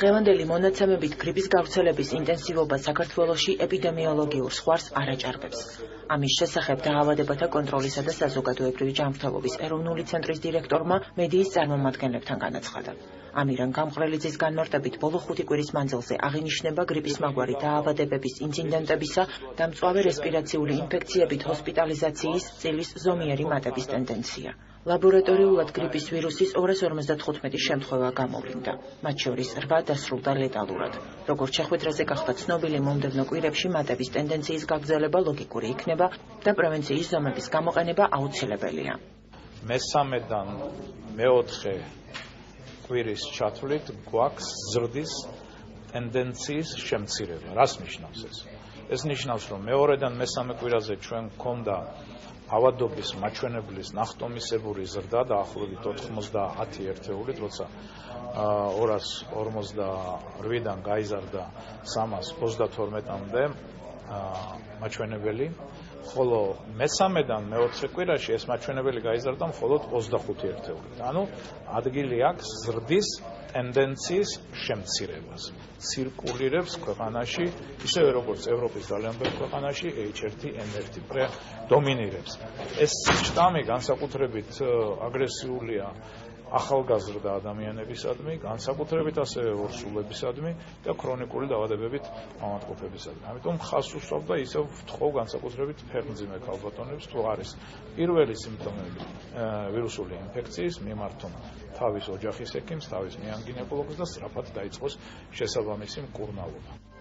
დღევანდელი მონაცემებით გრიპის გავრცელების ინტენსივობა საქართველოში ეპიდემიოლოგიურ ზღვარს არ აჭარბებს. ამის შესახებ დაავადებათა კონტროლისა და საზოგადოებრივი ჯანმრთელობის ეროვნული ცენტრის დირექტორმა მედიის წარმომადგენლებთან განაცხადა. ამირან გამყრელიძის განმარტებით ბოლო 5 კვირის მანძილზე აღინიშნება გრიპის მაგვარი დაავადებების ინციდენტებისა და მწვავე რესპირაციული ინფექციებით ჰოსპიტალიზაციის წილის ზომიერი მატების ტენდენცია. ლაბორატორიულად გრიპის ვირუსის 255 შემთხვევა გამოვლინდა. მათ შორის 8 დასრულდა ლეტალურად. როგორც შეხვედრაზე გახდა ცნობილი, მომდევნო კვირებში მატების ტენდენციის გაგრძელება ლოგიკური იქნება და პრევენციის ზომების გამოყენება აუცილებელია. მესამედან მეოთხე კვირის ჩათვლით გვაქვს ზრდის ტენდენციის შემცირება. რას ნიშნავს ეს? ეს ნიშნავს, რომ მეორედან მესამე კვირაზე ჩვენ გვქონდა ავადობის მაჩვენებლის ნახტომისებური ზრდა დაახლოებით 90 ერთეულით, როცა 258-დან გაიზარდა 332-მდე მაჩვენებელი, ხოლო მესამედან მეოთხე კვირაში ეს მაჩვენებელი გაიზარდა მხოლოდ 25 ერთეულით. ანუ ადგილი აქვს ზრდის ტენდენციის შემცირებას. ცირკულირებს ქვეყანაში, ისევე როგორც ევროპის ძალიან ბევრ ქვეყანაში H1N1 დომინირებს. ეს შტამი განსაკუთრებით აგრესიულია ახალგაზრდა ადამიანებისადმი, განსაკუთრებით ასევე ორსულებისადმი და ქრონიკული დაავადებებით ავადმყოფებისადმი. ამიტომ ხაზს უსვამდა ისევ ვთხოვ განსაკუთრებით ფეხმძიმე ქალბატონებს, თუ არის პირველი სიმპტომები ვირუსული ინფექციის, მიმართონ თავის ოჯახის ექიმს, თავის მეანგინეკოლოგს და სწრაფად დაიწყოს შესაბამისი მკურნალობა.